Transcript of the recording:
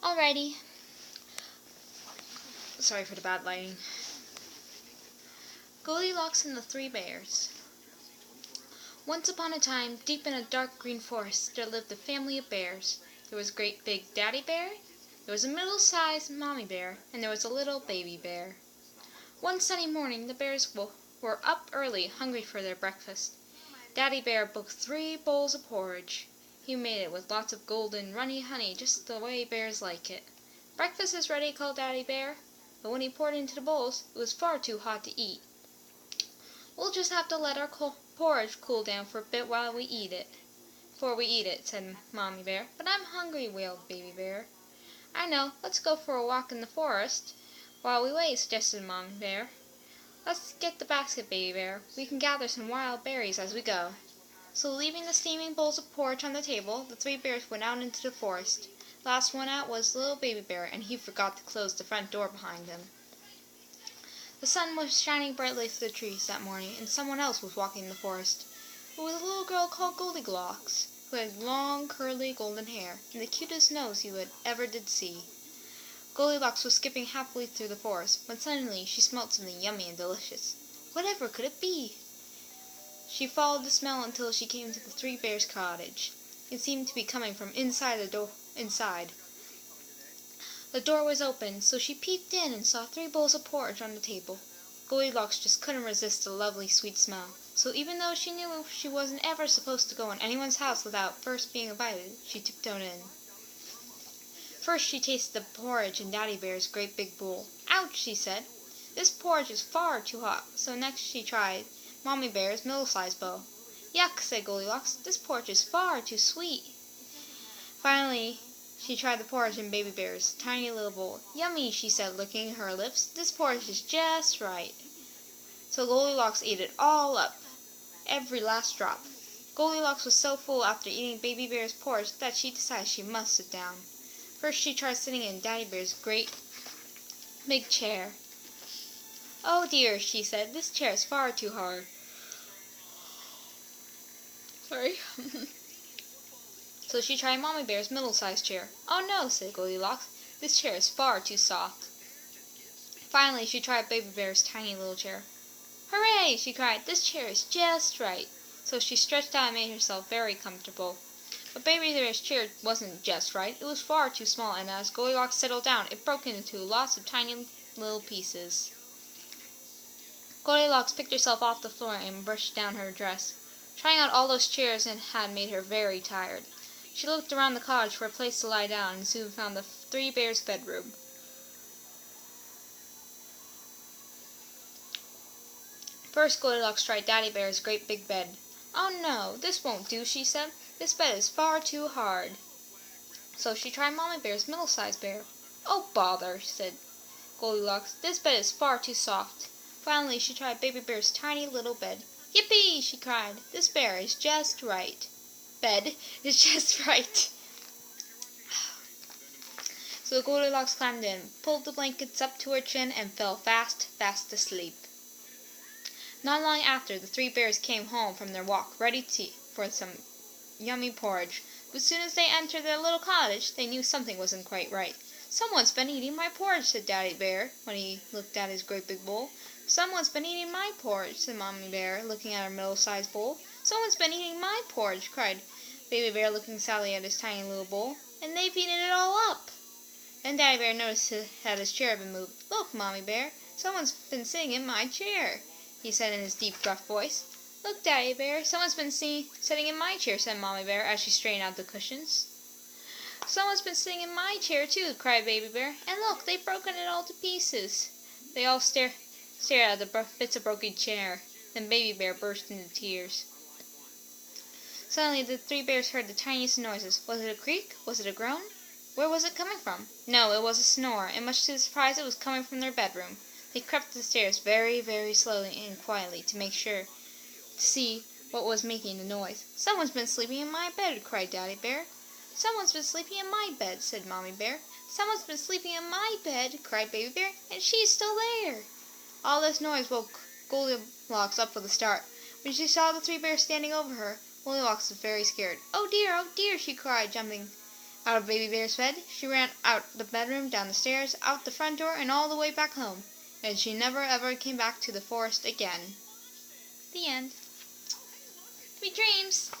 Alrighty. Sorry for the bad lighting. Goldilocks and the Three Bears. Once upon a time, deep in a dark green forest, there lived a family of bears. There was a great big daddy bear, there was a middle-sized mommy bear, and there was a little baby bear. One sunny morning, the bears were up early, hungry for their breakfast. Daddy Bear booked 3 bowls of porridge. He made it with lots of golden, runny honey, just the way bears like it. "Breakfast is ready," called Daddy Bear, but when he poured it into the bowls, it was far too hot to eat. "We'll just have to let our porridge cool down for a bit before we eat it," said Mommy Bear. "But I'm hungry," wailed Baby Bear. "I know. Let's go for a walk in the forest while we wait," suggested Mommy Bear. "Let's get the basket, Baby Bear. We can gather some wild berries as we go." So leaving the steaming bowls of porridge on the table, the 3 bears went out into the forest. Last one out was little Baby Bear, and he forgot to close the front door behind him. The sun was shining brightly through the trees that morning, and someone else was walking in the forest. It was a little girl called Goldilocks, who had long, curly, golden hair, and the cutest nose you ever did see. Goldilocks was skipping happily through the forest, when suddenly she smelt something yummy and delicious. Whatever could it be? She followed the smell until she came to the 3 bears' cottage. It seemed to be coming from inside the door. The door was open, so she peeped in and saw 3 bowls of porridge on the table. Goldilocks just couldn't resist the lovely sweet smell, so even though she knew she wasn't ever supposed to go in anyone's house without first being invited, she tiptoed in. First she tasted the porridge in Daddy Bear's great big bowl. "Ouch!" she said. "This porridge is far too hot." So next she tried Mommy Bear's middle-sized bowl. "Yuck!" said Goldilocks. "This porridge is far too sweet." Finally she tried the porridge in Baby Bear's tiny little bowl. "Yummy!" she said, licking her lips. "This porridge is just right." So Goldilocks ate it all up, every last drop. Goldilocks was so full after eating Baby Bear's porridge that she decided she must sit down. First she tried sitting in Daddy Bear's great big chair. "Oh dear," she said, "this chair is far too hard." Sorry. So she tried Mommy Bear's middle-sized chair. "Oh no," said Goldilocks, "this chair is far too soft." Finally she tried Baby Bear's tiny little chair. "Hooray!" she cried, "this chair is just right." So she stretched out and made herself very comfortable. But Baby Bear's chair wasn't just right. It was far too small, and as Goldilocks settled down, it broke into lots of tiny little pieces. Goldilocks picked herself off the floor and brushed down her dress. Trying out all those chairs had made her very tired. She looked around the cottage for a place to lie down and soon found the 3 bears' bedroom. First Goldilocks tried Daddy Bear's great big bed. "Oh no, this won't do," she said. "This bed is far too hard." So she tried Mommy Bear's middle-sized bear. "Oh bother," said Goldilocks, "this bed is far too soft." Finally she tried Baby Bear's tiny little bed. "Yippee!" she cried, "this bear is just right. Bed is just right." So Goldilocks climbed in, pulled the blankets up to her chin, and fell fast asleep. Not long after, the 3 bears came home from their walk, ready for some yummy porridge. But as soon as they entered their little cottage, they knew something wasn't quite right. "Someone's been eating my porridge," said Daddy Bear, when he looked at his great big bowl. "Someone's been eating my porridge," said Mommy Bear, looking at her middle-sized bowl. "Someone's been eating my porridge," cried Baby Bear, looking sadly at his tiny little bowl. "And they've eaten it all up." Then Daddy Bear noticed that his chair had been moved. "Look, Mommy Bear, someone's been sitting in my chair," he said in his deep, gruff voice. "Look, Daddy Bear, someone's been sitting in my chair," said Mommy Bear as she straightened out the cushions. "Someone's been sitting in my chair, too," cried Baby Bear. "And look, they've broken it all to pieces." They all stared at the bits of broken chair. Then Baby Bear burst into tears. Suddenly the 3 bears heard the tiniest noises. Was it a creak? Was it a groan? Where was it coming from? No, it was a snore, and much to their surprise it was coming from their bedroom. They crept up the stairs very, very slowly and quietly to make sure to see what was making the noise. "Someone's been sleeping in my bed," cried Daddy Bear. "Someone's been sleeping in my bed," said Mommy Bear. "Someone's been sleeping in my bed," cried Baby Bear, "and she's still there." All this noise woke Goldilocks up with a start. When she saw the 3 bears standing over her, Goldilocks was very scared. Oh dear," she cried, jumping Out of Baby Bear's bed, she ran out the bedroom, down the stairs, out the front door, and all the way back home. And she never ever came back to the forest again. The end. Sweet dreams!